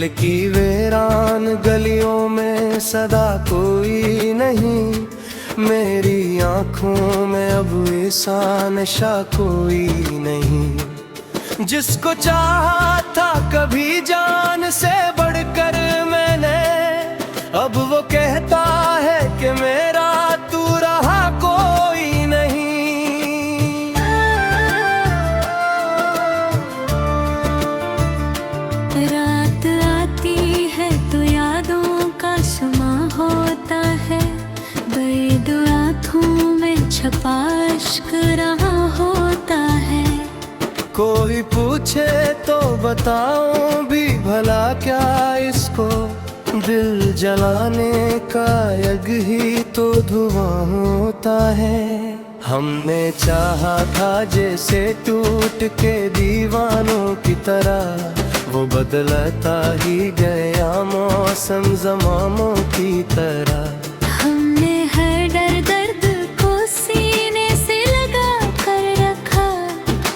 दिल की वीरान गलियों में सदा कोई नहीं, मेरी आंखों में अब ऐसा नशा कोई नहीं। जिसको चाहा था कभी जान से बढ़कर मैंने, अब वो कहता है कि मेरा तू रहा कोई नहीं। रात आती है तो यादों का समा होता है, बैद आँखों में छपा इश्क रहा होता है। कोई पूछे तो बताऊं भी भला क्या इसको, दिल जलाने का यज्ञ ही तो धुआं होता है। हमने चाहा था जैसे टूट के दीवानों की तरह, वो बदलता ही गया मौसम ज़मानों की तरह। हमने हर दर्द को सीने से लगा कर रखा,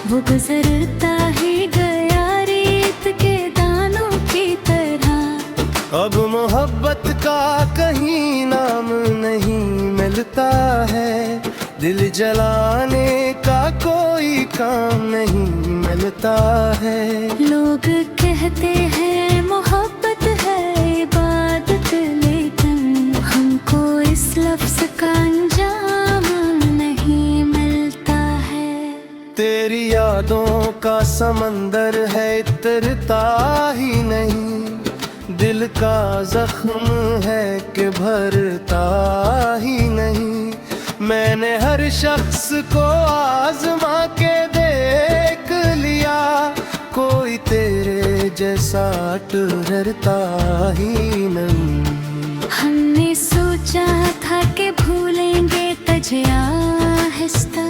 वो गुजरता ही गया रेत के दानों की तरह। अब मोहब्बत का कहीं नाम नहीं मिलता है, दिल जलाने का कोई काम नहीं मिलता है। लोग कहते हैं मोहब्बत है इबादत, लेकिन हमको इस लफ्ज का अंजाम नहीं मिलता है। तेरी यादों का समंदर है इतरता ही नहीं, दिल का जख्म है कि भरता ही नहीं। मैंने हर शख्स को आजमा के देख लिया, कोई तेरे जैसा ठहरता ही नहीं। हमने सोचा था कि भूलेंगे तुझे आहिस्ता,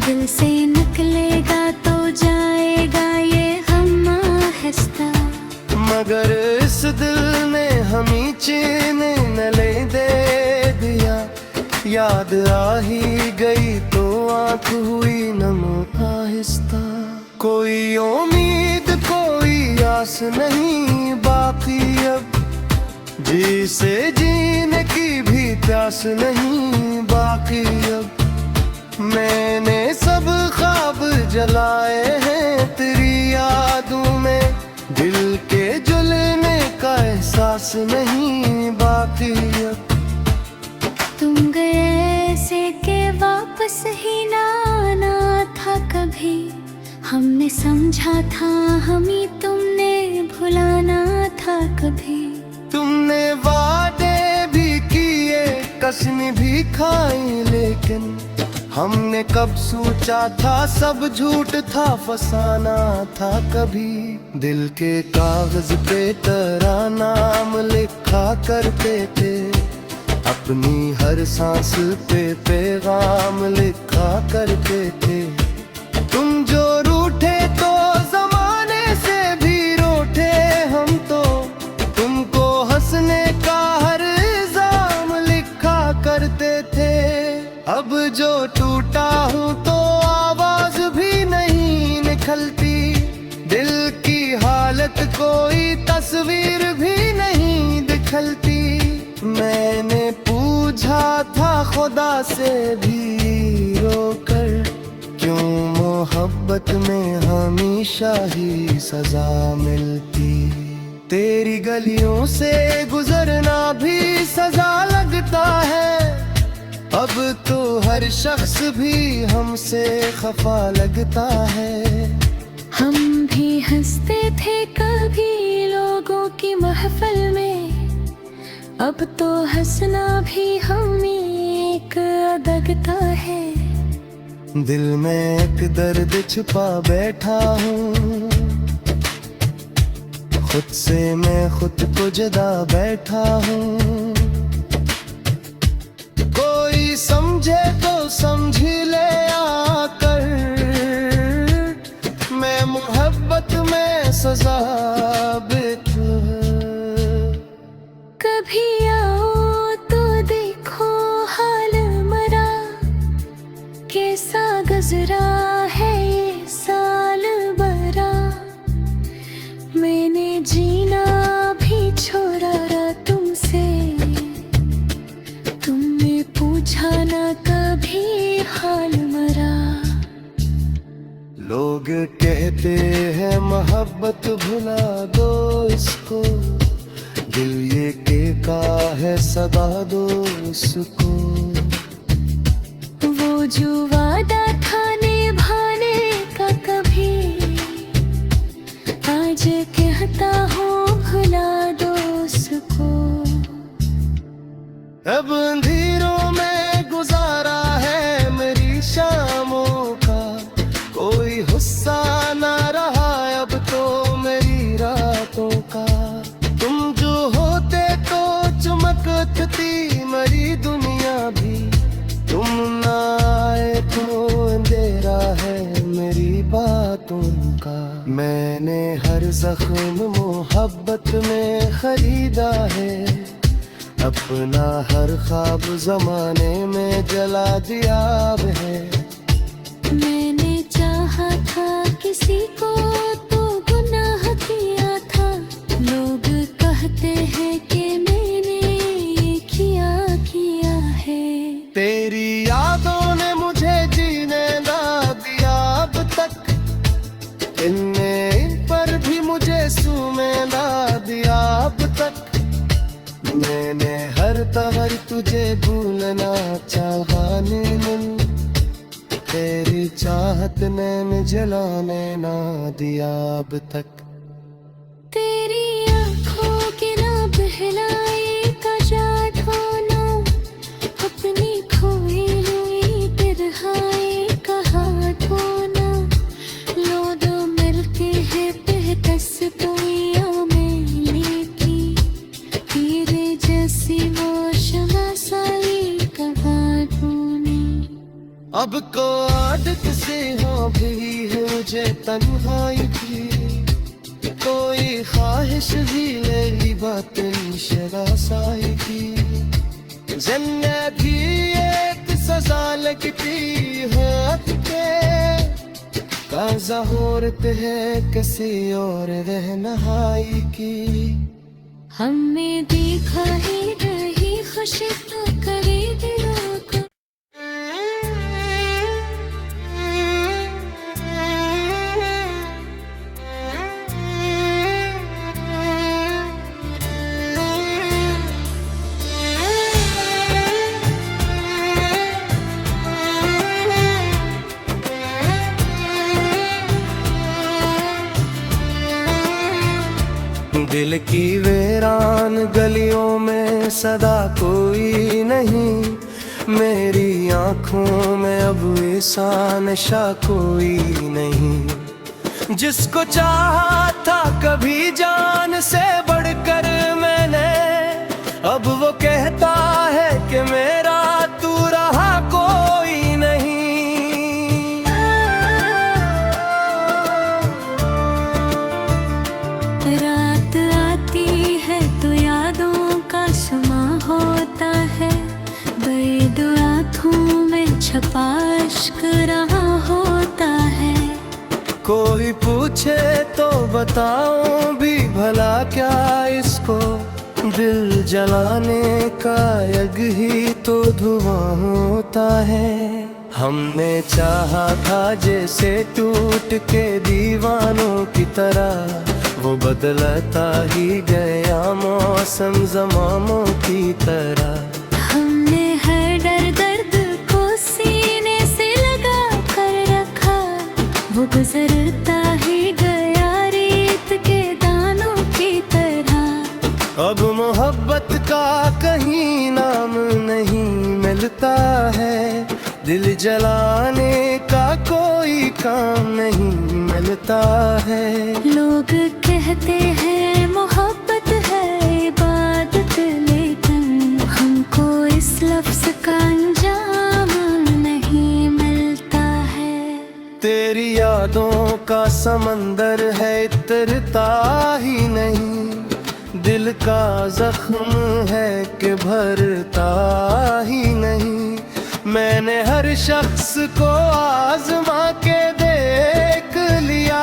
दिल से निकलेगा तो जाएगा ये गम आहिस्ता। मगर इस दिल ने हमी चैन न ले दे दिया, याद आ ही गई तो आँख हुई नम आहिस्ता। कोई उम्मीद कोई आस नहीं बाकी अब, जी से जीने की भी प्यास नहीं बाकी अब। मैंने सब ख्वाब जलाए हैं तेरी यादों में, दिल के जलने का एहसास नहीं बाकी अब। तुम गए से के वापस ही ना आना था कभी, हमने समझा था हमें तुमने भुलाना था कभी। तुमने वादे भी किए कसम भी खाई, लेकिन हमने कब सोचा था सब झूठ था फसाना था कभी। दिल के कागज पे तेरा नाम लिखा करते थे, अपनी हर सांस पे पैगाम लिखा करते थे। तुम जो रूठे तो जमाने से भी रूठे हम तो, तुमको हंसने का हर इल्जाम लिखा करते थे। अब जो टूटा हूँ तो आवाज भी नहीं निकलती, दिल की हालत कोई तस्वीर भी नहीं दिखलती। मैंने पूछा था खुदा से भी रोकर, क्यों मोहब्बत में हमेशा ही सजा मिलती। तेरी गलियों से गुजरना भी सजा लगता है, अब तो हर शख्स भी हमसे खफा लगता है। हम भी हंसते थे कभी लोगों की महफिल में, अब तो हंसना भी हमें एक लगता है। दिल में एक दर्द छुपा बैठा हूँ, खुद से मैं खुद को जुदा बैठा हूँ। कोई समझे तो समझ ले आकर, मैं मोहब्बत में सजा बिठूं। कभी आओ तो देखो हाल मरा, कैसा गुजरा है ये साल भरा। मैंने जीना न कभी हाल मरा। लोग कहते हैं मोहब्बत भुला दो इसको, दिल ये कहता है सदा दो उसको। वो जो वादा था निभाने का कभी, आज कहता हूँ भुला दो उसको। अब अंधेरों में गुजारा है मेरी शामों का, कोई गुस्सा ना रहा अब तो मेरी रातों का। तुम जो होते तो चमकती मेरी दुनिया भी, तुम ना आए तो अंधेरा है मेरी बातों का। मैंने हर जख्म मोहब्बत में खरीदा है, अपना हर ख्वाब जमाने में जला दिया है। मैंने चाहा था किसी को तो गुनाह किया था, लोग कहते हैं कि मैंने ये किया है। तेरी यादों ने मुझे जीने ना दिया अब तक, इनने इन पर भी मुझे सूने ना दिया अब तक। मैंने हर तहर तुझे भूलना चाहा नीलन, तेरी चाहत ने मुझे जलाने ना दिया अब तक। तेरी आँखों के ना बहलाए का जादू ना, अपनी खोई हुई तिरहाए का हाथों ना। लोग मिलते हैं बेहकस दुनिया में लेकी, तेरे जैसी वो शमा साई का हाथों ने। अब को आदत से हो गई है मुझे तन्हाई की, कोई ख्वाहिश भी ले बातें शरासाई की। जन्नत भी एक सजा लगती है के, काज़ा होरत है किसी और रहनहाई की। हमने देखा ही रही खुशी तो करे दिलों को। दिल की वीरान गलियों में सदा कोई नहीं, मेरी आंखों में अब ऐसा नशा कोई नहीं। जिसको चाहा था कभी जान से बढ़कर मैंने, अब वो कहता है कि मेरा तू रहा कोई नहीं। रात आती है तो यादों का समा होता है, बैद आँखों में छपा इश्क रहा होता है। कोई पूछे तो बताऊं भी भला क्या इसको, दिल जलाने का यज्ञ ही तो धुआं होता है। हमने चाहा था जैसे टूट के दीवानों की तरह, वो बदलता ही गया मौसम ज़मानों की तरह। हमने हर दर्द को सीने से लगा कर रखा, वो गुजरता ही गया रेत के दानों की तरह। अब मोहब्बत का कहीं नाम नहीं मिलता है, दिल जलाने का कोई काम नहीं मिलता है। लोग कहते हैं मोहब्बत है इबादत, लेकिन हमको इस लफ्ज का अंजाम नहीं मिलता है। तेरी यादों का समंदर है इतरता ही नहीं, दिल का जख्म है कि भरता ही नहीं। मैंने हर शख्स को आजमा के देख लिया,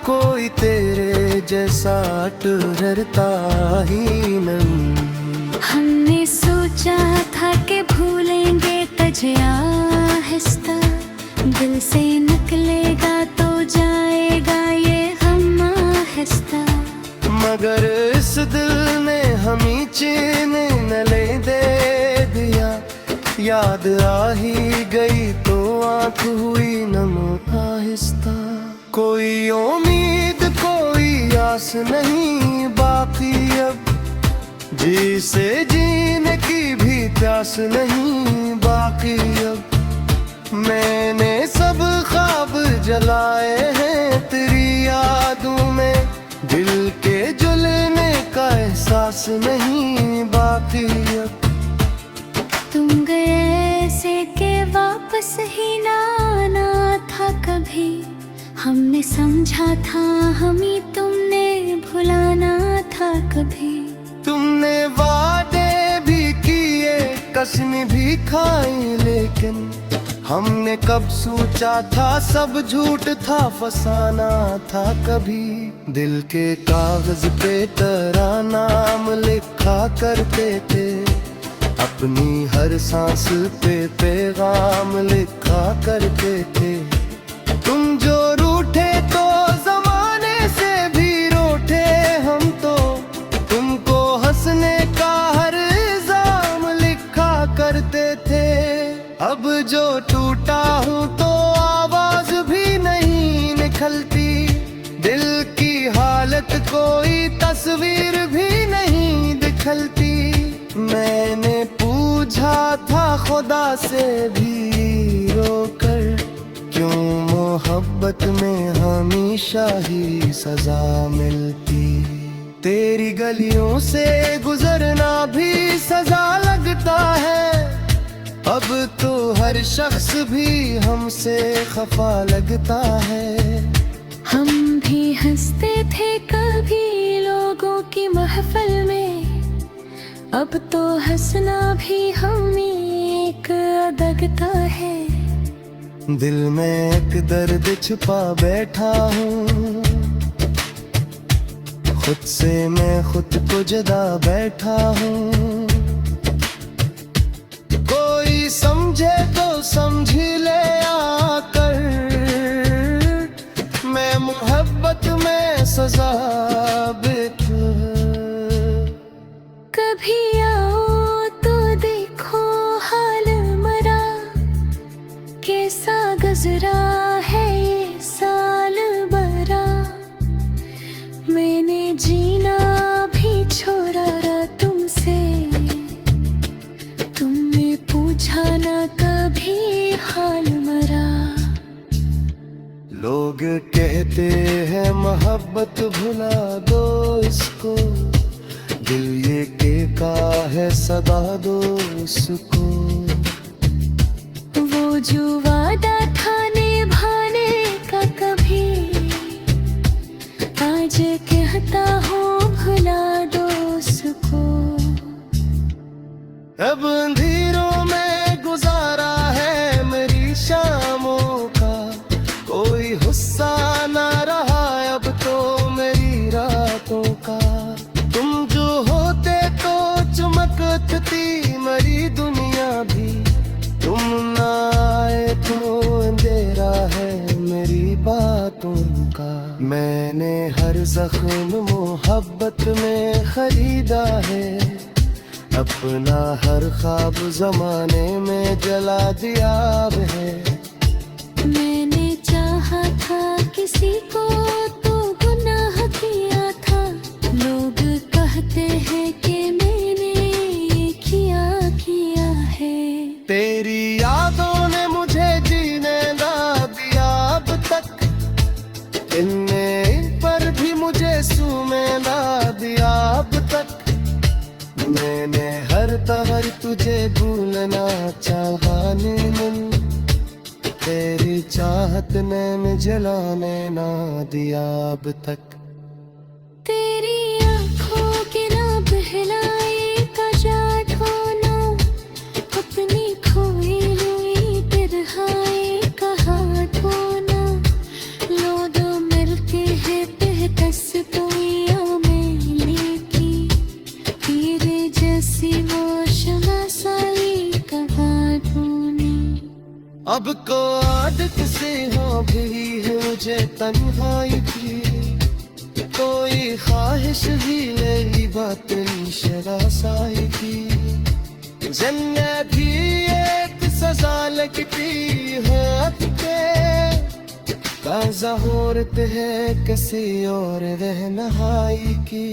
कोई तेरे जैसा ठहरता ही नहीं। हमने सोचा था कि भूलेंगे तुझे आहिस्ता दिल से निकलेगा तो जाएगा ये गम आहिस्ता। मगर इस दिल ने हमी चैन न ले दे दिया, याद आ ही गई तो आँख हुई नम आहिस्ता। कोई उम्मीद कोई आस नहीं बाकी अब, जी से जीने की भी प्यास नहीं बाकी अब। मैंने सब ख्वाब जलाए हैं तेरी यादों में, दिल के जलने का एहसास नहीं बाकी अब। तुम गए से के वापस ही ना आना था कभी, हमने समझा था हमें तुमने भुलाना था कभी। तुमने वादे भी किए कसम भी खाई, लेकिन हमने कब सोचा था सब झूठ था फसाना था कभी। दिल के कागज पे तेरा नाम लिखा करते थे, अपनी हर सांस पे पैगाम लिखा करते थे। तुम जो रूठे तो जमाने से भी रूठे हम तो, तुमको हंसने का हर इल्जाम लिखा करते थे। अब जो टूटा हूँ तो आवाज भी नहीं निकलती, दिल की हालत कोई तस्वीर भी नहीं दिखलती। मैंने पूछा था खुदा से भी रोकर, क्यों मोहब्बत में हमेशा ही सजा मिलती। तेरी गलियों से गुजरना भी सजा लगता है, अब तो हर शख्स भी हमसे खफा लगता है। हम भी हंसते थे कभी लोगों की महफिल में, अब तो हंसना भी हमें एक लगता है। दिल में एक दर्द छुपा बैठा हूँ, खुद से मैं खुद को जुदा बैठा हूँ। कोई समझे तो समझ ले आकर, मैं मोहब्बत में सजा बिखर। कभी आओ तो देखो हाल मरा, कैसा गुजरा है ये साल भरा। मैंने जीना भी छोड़ा तुमसे, तुमने पूछा ना कभी हाल मरा। लोग कहते हैं मोहब्बत भुला दो इसको, दिल ये कहता है सदा दो उसको। वो जो वादा था निभाने का कभी, आज कहता हूँ भुला दो उसको। अब अंधेरों में गुजारा है मेरी शामों का, कोई गुस्सा ना रहा अब तो मेरी रातों का। तुम जो होते तो चमकती मेरी दुनिया भी, तुम ना आए तो अंधेरा है मेरी बातों का। मैंने हर जख्म मोहब्बत में खरीदा है, अपना हर ख्वाब जमाने में जला दिया है। मैंने चाहा था किसी को तो गुनाह किया था, लोग कहते हैं कि मैंने किया है। तेरी यादों ने मुझे जीने ना दिया अब तक, इनने इन पर भी मुझे सूमे ना दिया अब तक। मैंने हर तहर तुझे भूलना चाहा नैनन, तेरी चाहत ने मैं जलाने ना दिया अब तक। तेरी आँखों के ना बहलाए का जादू ना, अपनी खोई हुई तिरहाए का हाथों ना। लोग मिलते हैं बेकस दुनिया में लेकी, तेरे जैसी वो शमा साई का हाथों ने। अब को आदत से हो गई है मुझे तन्हाई की, कोई ख्वाहिश भी मेरी बातें शरासाई की। जन्ने भी एक सजा लगती है के ताजा होरत है किसी और रहनहाई की।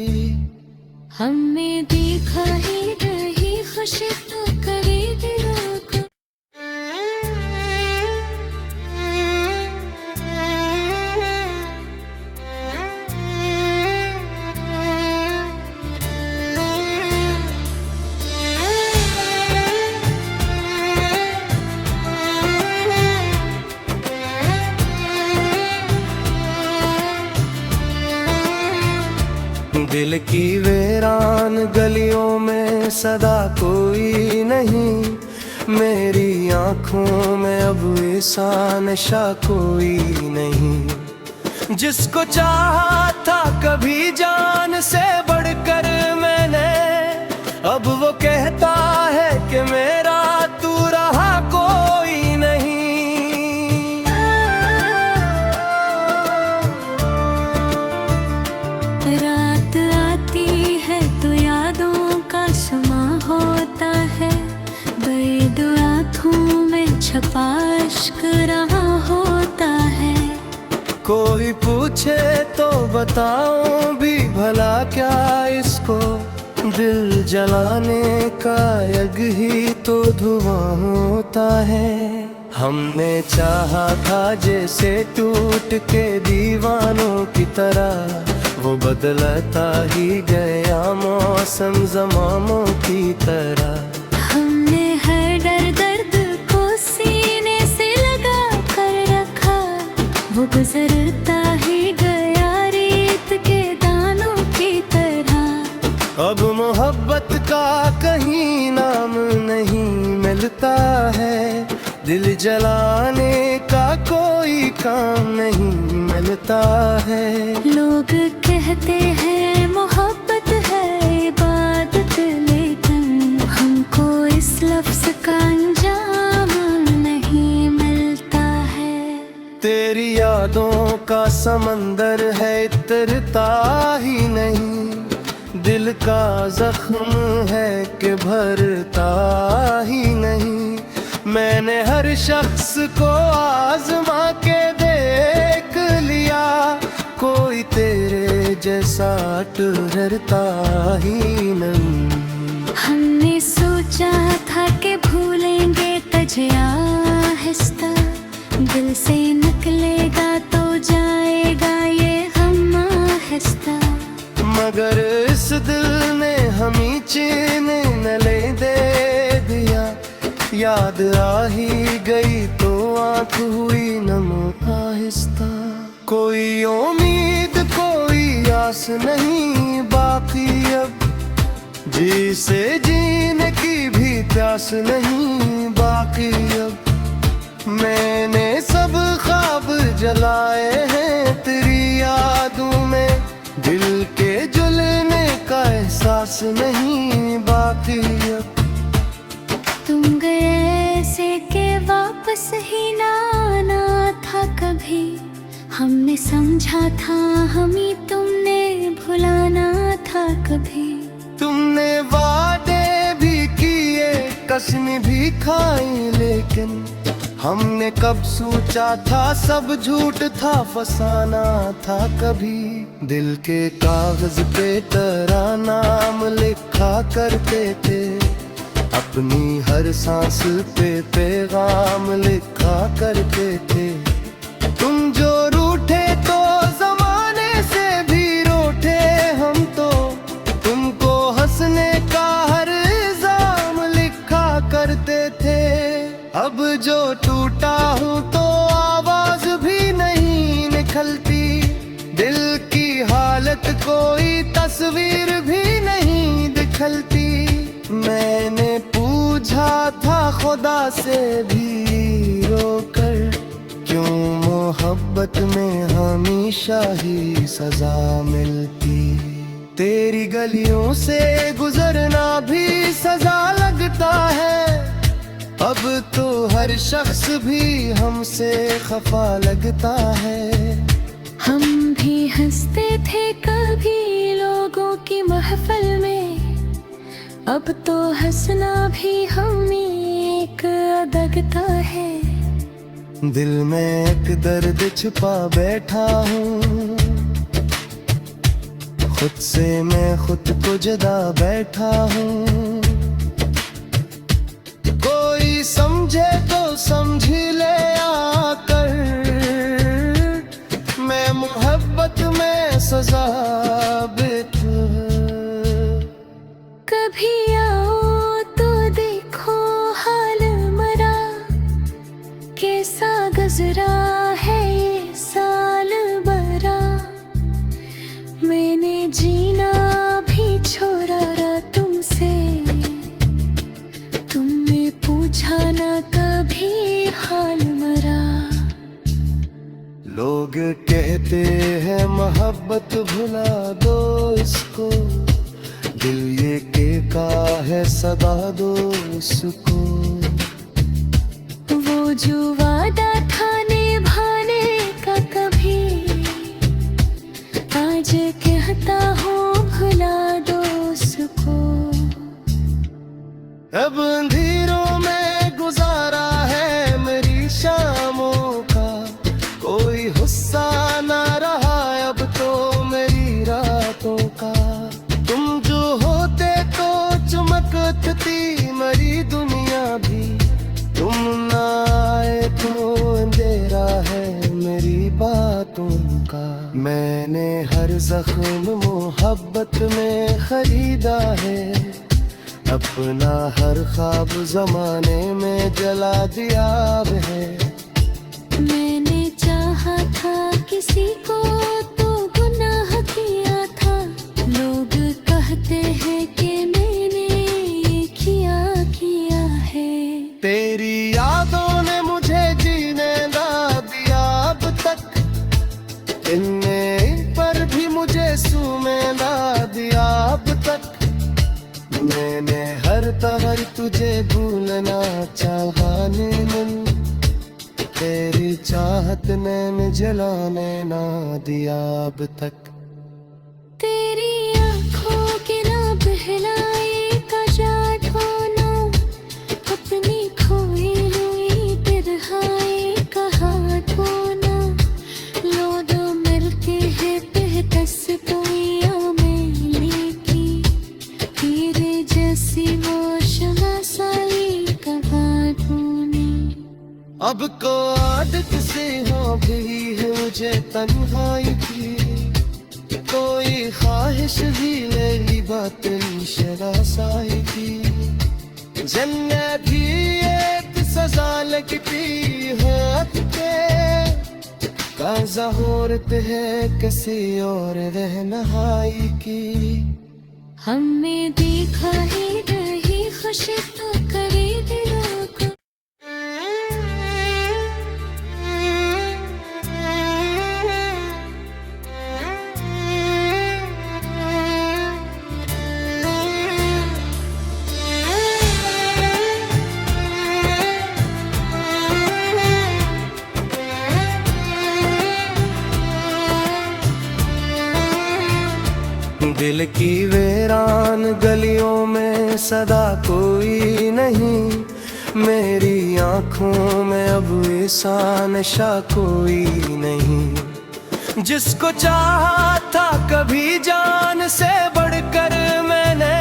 हमने देखा ही रही खुशी तो करे दिलों को। दिल की वीरान गलियों में सदा कोई नहीं, मेरी आंखों में अब ऐसा नशा कोई नहीं। जिसको चाहा था कभी जान से बढ़कर मैंने, अब वो कहता है कि मेरा तू रहा कोई नहीं। रात आती है तो यादों का समा होता है, बैद आँखों में छपा इश्क रहा होता है। कोई पूछे तो बताऊं भी भला क्या इसको, दिल जलाने का यज्ञ ही तो धुआं होता है। हमने चाहा था जैसे टूट के दीवानों की तरह, वो बदलता ही गया मौसम ज़मानों की तरह। हमने हर दर्द को सीने से लगा कर रखा, वो गुजरता ही गया रेत के दानों की तरह। अब मोहब्बत का कहीं नाम नहीं मिलता है, दिल जलाने का कोई काम नहीं मिलता है। लोग कहते हैं मोहब्बत है इबादत, लेकिन हमको इस लफ्ज का अंजाम नहीं मिलता है। तेरी यादों का समंदर है इतरता ही नहीं, दिल का जख्म है कि भरता ही नहीं। मैंने हर शख्स को आजमा के देख लिया, कोई तेरे जैसा ठहरता ही नहीं। हमने सोचा था कि भूलेंगे तुझे आहिस्ता, दिल से निकलेगा तो जाएगा ये हम आहिस्ता। मगर इस दिल ने हमें चैन न ले दे दिया, याद आ ही गई तो आँख हुई नम आहिस्ता। कोई उम्मीद कोई आस नहीं बाकी अब, जी से जीने की भी प्यास नहीं बाकी अब। मैंने सब ख्वाब जलाए हैं तेरी यादों में, दिल के जलने का एहसास नहीं बाकी अब। तुम गए से के वापस ही ना आना था कभी, हमने समझा था हमें तुमने भुलाना था कभी। तुमने वादे भी किए कसम भी खाई, लेकिन हमने कब सोचा था सब झूठ था फसाना था कभी। दिल के कागज पे तेरा नाम लिखा करते थे, अपनी हर सांस पे पैगाम लिखा करते थे। तुम जो रूठे तो जमाने से भी रूठे हम तो, तुमको हंसने का हर इल्जाम लिखा करते थे। अब जो टूटा हूँ तो आवाज भी नहीं निकलती, दिल की हालत कोई तस्वीर भी नहीं दिखलती। मैंने पूछा था खुदा से भी रोकर, क्यों मोहब्बत में हमेशा ही सजा मिलती। तेरी गलियों से गुजरना भी सजा लगता है, अब तो हर शख्स भी हमसे खफा लगता है। हम भी हंसते थे कभी लोगों की महफिल में, अब तो हंसना भी हमें एक लगता है। दिल में एक दर्द छुपा बैठा हूँ, खुद से मैं खुद को जुदा बैठा हूँ। कोई समझे तो समझ ले आकर, मैं मोहब्बत में सजाबित। कभी आओ तो देखो हाल मरा, कैसा गुजरा है ये साल भरा। मैंने जीना भी छोड़ा तुमसे, तुमने पूछा ना कभी हाल मरा। लोग कहते हैं मोहब्बत भुला दो इसको, दिल ये कहता है सदा दो इसको। वो जो वादा था निभाने का कभी, आज कहता हूँ भुला दो उसको। अब अंधेरों में गुजारा है मेरी शामों का, कोई गुस्सा ना रहा अब तो मेरी रातों का। तुम जो होते तो चमकती मेरी दुनिया भी, तुम ना आए तो अंधेरा है मेरी बातों का। मैंने हर जख्म मोहब्बत में खरीदा है, अपना हर ख्वाब जमाने में जला दिया है। मैंने चाहा था किसी को तो गुनाह किया था, लोग कहते हैं कि मैंने किया है। तेरी यादों ने मुझे जीने ना दिया अब तक, इनने इन पर भी मुझे सूने ना दिया अब तक। मैंने हर तहर तुझे भूलना चाहा नैनन, तेरी चाहत ने मुझे जलाने ना दिया अब तक। तेरी आँखों के ना बहलाए का जादू ना, अपनी खोई हुई तिरहाए का हाथों ना। लोग मिलते हैं बेहतस कोइया मेली की, तेरे जैसी वो शनासाई का हाथों ने। अब को आदत से हो गई है मुझे तन्हाई की, कोई ख्वाहिश भी ले ली बातें शरासाई की। जन्नत भी एक सजा लगती है के, काज़ा होरत है किसी और रहनहाई की। हमने देखा ही नहीं खुश तो करे दिलों को। दिल की वीरान गलियों में सदा कोई नहीं, मेरी आंखों में अब ऐसा नशा कोई नहीं। जिसको चाहा था कभी जान से बढ़कर मैंने,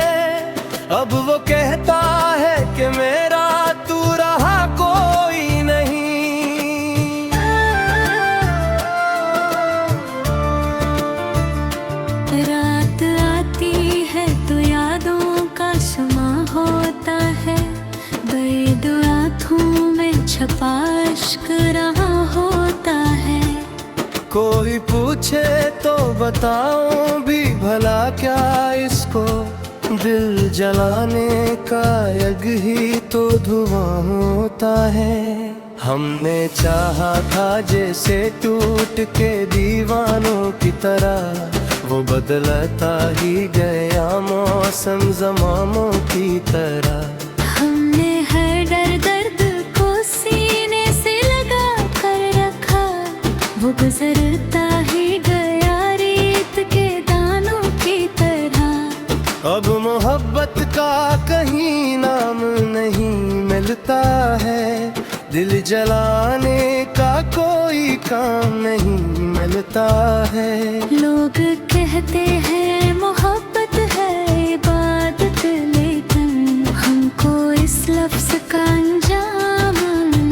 अब वो कहता है कि मेरा तू रहा कोई नहीं। रात आती है तो यादों का समा होता है, बैद आँखों में छपा इश्क रहा होता है। कोई पूछे तो बताऊं भी भला क्या इसको, दिल जलाने का यज्ञ ही तो धुआं होता है। हमने चाहा था जैसे टूट के दीवानों की तरह, वो बदलता ही गया मौसम ज़मानों की तरह। हमने हर दर्द गुजरता ही गया रेत के दानों की तरह। अब मोहब्बत का कहीं नाम नहीं मिलता है, दिल जलाने का कोई काम नहीं मिलता है। लोग कहते हैं मोहब्बत है इबादत, लेकिन हमको इस लफ्ज का अंजाम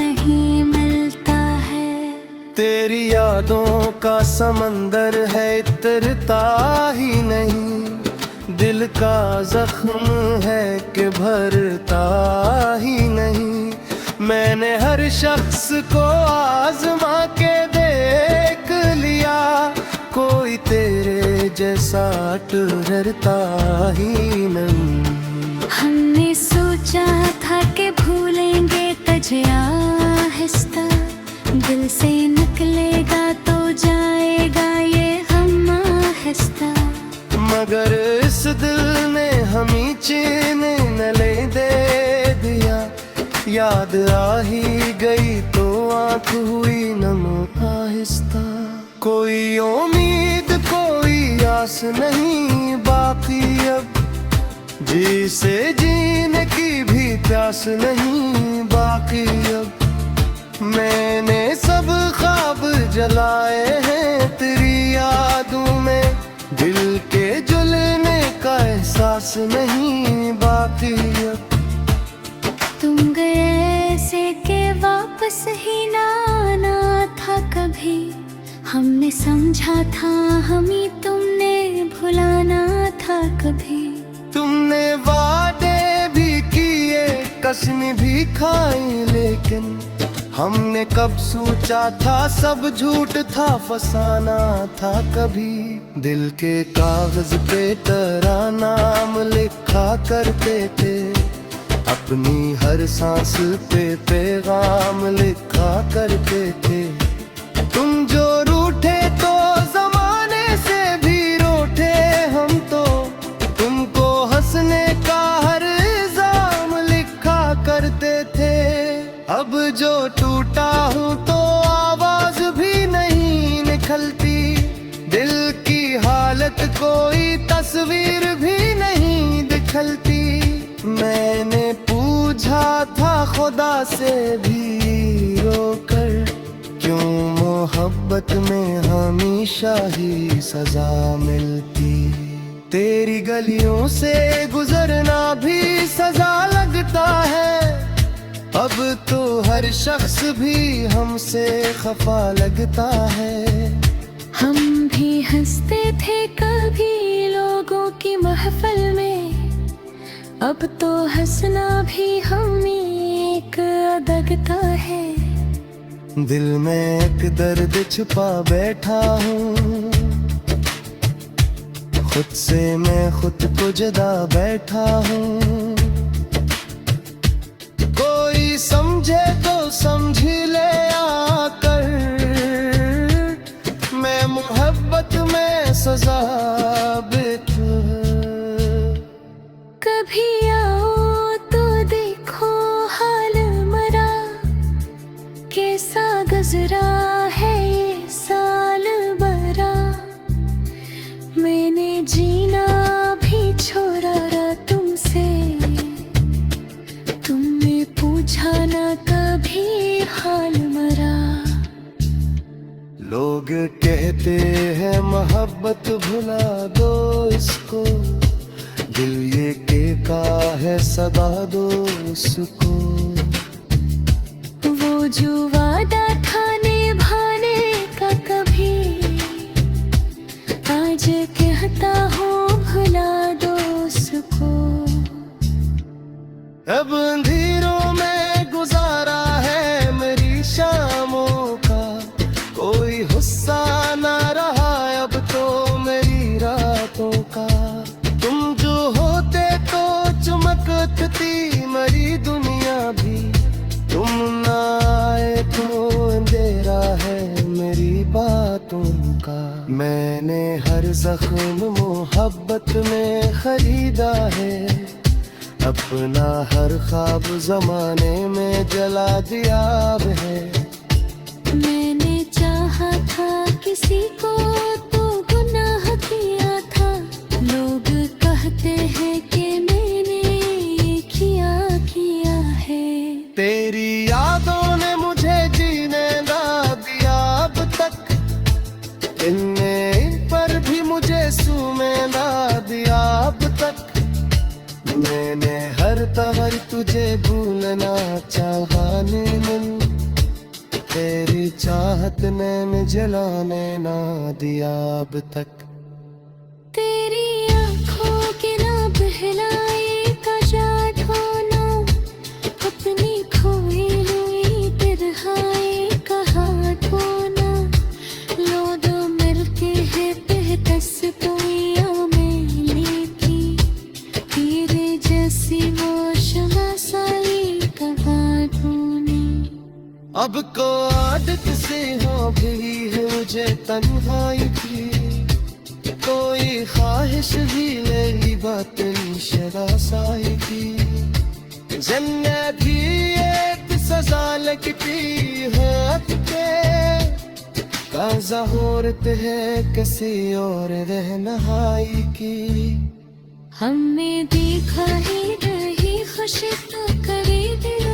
नहीं मिलता है। तेरी यादों का समंदर है इतरता ही नहीं, दिल का जख्म है कि भरता ही नहीं। मैंने हर शख्स को आजमा के देख लिया, कोई तेरे जैसा ठहरता ही नहीं। हमने सोचा था कि भूलेंगे तुझे आहिस्ता, दिल से निकलेगा तो जाएगा ये गम आहिस्ता। मगर इस दिल ने हमें चैन न ले दे दिया, याद आ ही गई तो आँख हुई नम आहिस्ता। कोई उम्मीद कोई आस नहीं बाकी अब, जी से जीने की भी प्यास नहीं बाकी अब। मैंने सब ख्वाब जलाए हैं तेरी यादों में, दिल के जलने का एहसास नहीं बाकी अब। तुम गए से के वापस ही ना आना था कभी, हमने समझा था हमें तुमने भुलाना था कभी। तुमने वादे भी किए कसम भी खाई, लेकिन हमने कब सोचा था सब झूठ था फसाना था कभी। दिल के कागज पे तेरा नाम लिखा करते थे, अपनी हर सांस पे पैगाम लिखा करते थे। तुम जो रूठे तो जमाने से भी रूठे हम तो, तुमको हंसने का हर इल्जाम लिखा करते थे। अब जो टूटा हूँ तो आवाज भी नहीं निकलती, दिल की हालत कोई तस्वीर भी नहीं दिखलती। मैंने पूछा था खुदा से भी रोकर, क्यों मोहब्बत में हमेशा ही सजा मिलती। तेरी गलियों से गुजरना भी सजा लगता है, अब तो हर शख्स भी हमसे खफा लगता है। हम भी हंसते थे कभी लोगों की महफिल में, अब तो हंसना भी हमें एक लगता है। दिल में एक दर्द छुपा बैठा हूँ, खुद से मैं खुद को जुदा बैठा हूँ। कोई समझे तो समझ ले आकर, मैं मोहब्बत में सजा बिठू। कभी आओ तो देखो हाल मरा, कैसा गुजरा है ये साल भरा। मैंने जीना भी छोड़ा तुमसे, तुमने पूछा ना कभी हाल मरा। लोग कहते हैं मोहब्बत भुला दो इसको, दिल ये के का है सदा दो उसको। वो जो वादा था निभाने का कभी, आज कहता हूँ भुला दो उसको। अब अंधेरों में गुजारा है मेरी शामों का, कोई हुस्सा ना रहा अब तो मेरी रातों का। तुम जो होते तो चमकती मेरी दुनिया भी, तुम ना आए तो अंधेरा है मेरी बातों का। मैंने हर जख्म मोहब्बत में खरीदा है, अपना हर ख्वाब जमाने में जला दिया है। मैंने चाहा था चाहत नैन जलाने ना दिया अब तक। तेरी आंखों के ना बहलाए का जादू ना, अपनी खोई हुई तिरहाई का हाथों ना, लो दो मिलके है बेहतस पुइयों में लेकी, तेरे जैसी वो शमासाई का हाथों ने। अब को आदत से हो गई है मुझे तन्हाई की, कोई ख्वाहिश भी नहीं बातन शरासाई की। जिंदगी एक सजा लगती है के, काज़ा होरत है किसी और रहनहाई की। हमने देखा ही नहीं खुशी तो करे दिल